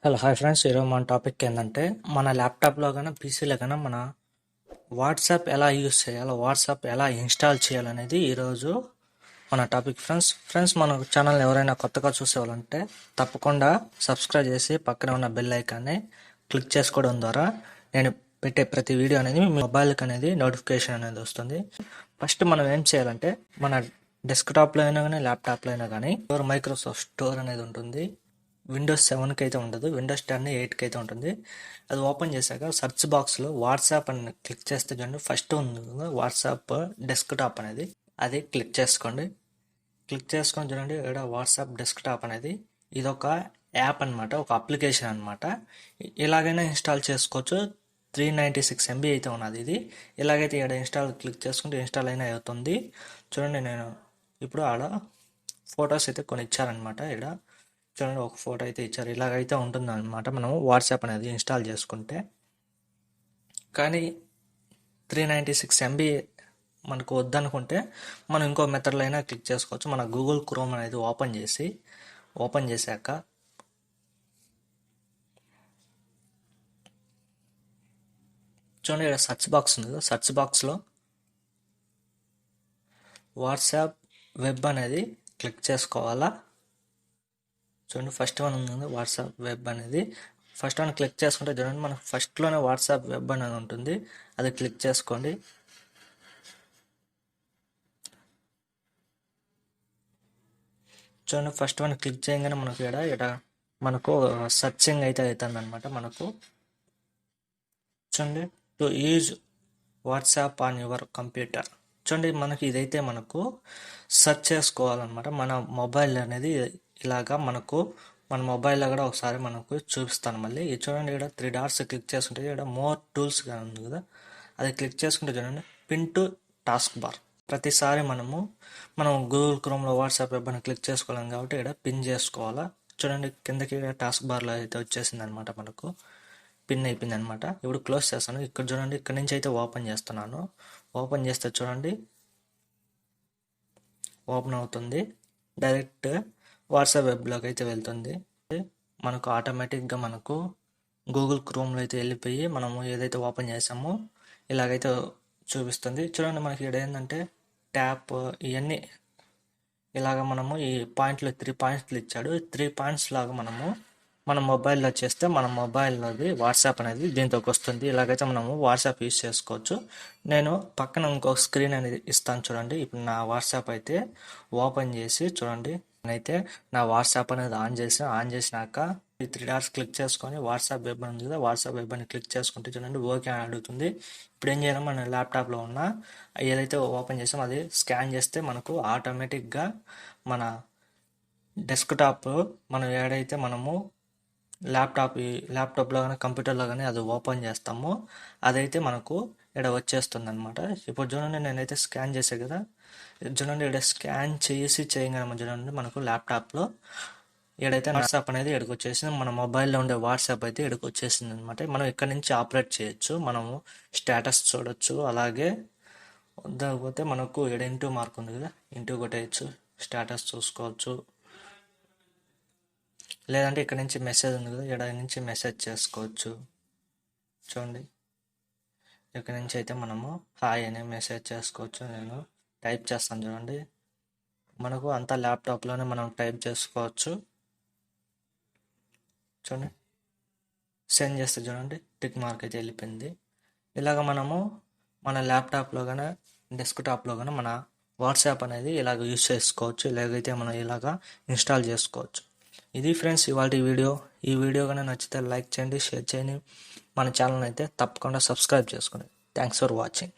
Hello hi friends, ఈరోజు మన topic ఏంటంటే మన ల్యాప్టాప్లో కానీ పీసీలో కానీ మన వాట్సాప్ ఎలా యూజ్ చేయాలో, వాట్సాప్ ఎలా ఇన్స్టాల్ చేయాలనేది ఈరోజు మన టాపిక్. ఫ్రెండ్స్ మన ఛానల్ ఎవరైనా కొత్తగా చూసేవాళ్ళంటే తప్పకుండా సబ్స్క్రైబ్ చేసి పక్కన ఉన్న బెల్ ఐకాన్ని క్లిక్ చేసుకోవడం ద్వారా నేను పెట్టే ప్రతి వీడియో అనేది మీ మొబైల్కి అనేది నోటిఫికేషన్ అనేది వస్తుంది. ఫస్ట్ మనం ఏం చేయాలంటే మన డెస్క్టాప్లో అయినా కానీ ల్యాప్టాప్లో అయినా కానీ మైక్రోసాఫ్ట్ స్టోర్ అనేది ఉంటుంది. విండోస్ 7కి అయితే ఉండదు, విండోస్ 10 8కి అయితే ఉంటుంది. అది ఓపెన్ చేశాక సెర్చ్ బాక్స్లో వాట్సాప్ అని క్లిక్ చేస్తే చూడండి, ఫస్ట్ ఉంది కదా వాట్సాప్ డెస్క్టాప్ అనేది, అది క్లిక్ చేసుకోండి. క్లిక్ చేసుకొని చూడండి, ఇక్కడ వాట్సాప్ డెస్క్టాప్ అనేది ఇది ఒక యాప్ అనమాట, ఒక అప్లికేషన్ అనమాట. ఇలాగైనా ఇన్స్టాల్ చేసుకోవచ్చు. 396 MB అయితే ఉన్నది ఇది. ఇలాగైతే ఇక్కడ ఇన్స్టాల్ క్లిక్ చేసుకుంటే ఇన్స్టాల్ అయినా అవుతుంది. చూడండి, నేను ఇప్పుడు ఆడ ఫొటోస్ అయితే కొన్ని ఇచ్చారనమాట. ఇక్కడ చూడండి, ఒక ఫోటో అయితే ఇచ్చారు. ఇలాగైతే ఉంటుంది అనమాట మనము వాట్సాప్ అనేది ఇన్స్టాల్ చేసుకుంటే. కానీ 396 MB మనకు వద్దనుకుంటే మనం ఇంకో మెథడ్లో అయినా క్లిక్ చేసుకోవచ్చు. మన గూగుల్ క్రోమ్ అనేది ఓపెన్ చేశాక చూడండి, ఇక్కడ సెర్చ్ బాక్స్ ఉంది కదా, సెర్చ్ బాక్స్లో వాట్సాప్ వెబ్ అనేది క్లిక్ చేసుకోవాలా. చూడండి, ఫస్ట్ వన్ ఉంది వాట్సాప్ వెబ్ అనేది. ఫస్ట్ వన్ క్లిక్ చేసుకుంటే చూడండి, మనకు ఫస్ట్లోనే వాట్సాప్ వెబ్ అనేది ఉంటుంది. అది క్లిక్ చేసుకోండి. చూడండి, ఫస్ట్ వన్ క్లిక్ చేయగానే మనకు ఇక్కడ మనకు సర్చింగ్ అయితే అవుతుంది అనమాట. మనకు చూడండి, to use WhatsApp on your computer. చూడండి, మనకి ఇదైతే మనకు సెర్చ్ చేసుకోవాలన్నమాట. మన మొబైల్ అనేది ఇలాగా మనకు మన మొబైల్లో కూడా ఒకసారి మనకు చూపిస్తాను మళ్ళీ. ఇది చూడండి, ఇక్కడ 3 డాట్స్ క్లిక్ చేసుకుంటే ఇక్కడ మోర్ టూల్స్గా ఉంది కదా, అది క్లిక్ చేసుకుంటే చూడండి, పిన్ టు టాస్క్ బార్. ప్రతిసారి మనం గూగుల్ క్రోమ్లో వాట్సాప్ వెబ్ అని క్లిక్ చేసుకోలేం కాబట్టి ఇక్కడ పిన్ చేసుకోవాలా. చూడండి, కిందకి టాస్క్ బార్లో అయితే వచ్చేసింది అనమాట, మనకు పిన్ అయిపోయింది అనమాట. ఇప్పుడు క్లోజ్ చేస్తాను. ఇక్కడ చూడండి, ఇక్కడ నుంచి అయితే ఓపెన్ చేస్తున్నాను. ఓపెన్ చేస్తే చూడండి, ఓపెన్ అవుతుంది. డైరెక్ట్ వాట్సాప్ వెబ్లోకి అయితే వెళ్తుంది. మనకు ఆటోమేటిక్గా మనకు గూగుల్ క్రోమ్లో అయితే వెళ్ళిపోయి మనము ఏదైతే ఓపెన్ చేసామో ఇలాగైతే చూపిస్తుంది. చూడండి, మనకి ఇక్కడ ఏంటంటే ట్యాప్ ఇవన్నీ ఇలాగ మనము ఈ పాయింట్లు 3 పాయింట్లు ఇచ్చాడు. 3 పాయింట్స్ లాగా మనము మన మొబైల్లో చేస్తే మన మొబైల్లోది వాట్సాప్ అనేది దీంతోకి వస్తుంది. ఇలాగైతే మనము వాట్సాప్ యూజ్ చేసుకోవచ్చు. నేను పక్కన ఇంకొక స్క్రీన్ అనేది ఇస్తాను చూడండి. ఇప్పుడు నా వాట్సాప్ అయితే ఓపెన్ చేసి చూడండి, నేనైతే నా వాట్సాప్ అనేది ఆన్ చేసినాక ఈ 3 డాట్స్ క్లిక్ చేసుకొని వాట్సాప్ వెబ్ ఉంది కదా, వాట్సాప్ వెబ్ అని క్లిక్ చేసుకుంటే చూడండి, ఓకే అని అడుగుతుంది. ఇప్పుడు ఏం చేయాలి, మన ల్యాప్టాప్లో ఉన్న ఏదైతే ఓపెన్ చేసామో అది స్కాన్ చేస్తే మనకు ఆటోమేటిక్గా మన డెస్క్టాప్ మనం ఏడైతే మనము ల్యాప్టాప్లో కానీ కంప్యూటర్లో కానీ అది ఓపెన్ చేస్తామో అదైతే మనకు ఇక్కడ వచ్చేస్తుంది అనమాట. ఇప్పుడు చూడండి, నేనైతే స్కాన్ చేసే కదా, చూడండి ఇక్కడ స్కాన్ చేయగానే చూడండి మనకు ల్యాప్టాప్లో ఏడైతే వాట్సాప్ అనేది ఇక్కడికి వచ్చేసింది. మన మొబైల్లో ఉండే వాట్సాప్ అయితే ఇక్కడికి వచ్చేసింది అనమాట. మనం ఇక్కడ నుంచి ఆపరేట్ చేయొచ్చు, మనము స్టేటస్ చూడొచ్చు. అలాగే వద్దకపోతే మనకు ఇక్కడ ఇంటూ మార్క్ ఉంది కదా, ఇంటూ కొట్టేయచ్చు, స్టేటస్ చూసుకోవచ్చు. లేదంటే ఇక్కడ నుంచి మెసేజ్ ఉంది కదా, ఇక్కడ నుంచి మెసేజ్ చేసుకోవచ్చు. చూడండి, ఇక్కడ నుంచి అయితే మనము హాయ్ అనే మెసేజ్ చేసుకోవచ్చు. నేను టైప్ చేస్తాను చూడండి, మనకు అంతా ల్యాప్టాప్లోనే మనం టైప్ చేసుకోవచ్చు. చూడండి, సెండ్ చేస్తే చూడండి టిక్ మార్క్ అయితే వెళ్ళిపోయింది. ఇలాగ మనము మన ల్యాప్టాప్లో కానీ డెస్క్టాప్లో కానీ మన వాట్సాప్ అనేది ఇలాగ యూజ్ చేసుకోవచ్చు. ఇలాగైతే మనం ఇలాగ ఇన్స్టాల్ చేసుకోవచ్చు. ఇది ఫ్రెండ్స్ ఇవాళ వీడియో. ఈ వీడియో కానీ నచ్చితే లైక్ చేయండి, షేర్ చేయండి. మన ఛానల్ అయితే తప్పకుండా సబ్స్క్రైబ్ చేసుకోండి. Thanks for watching.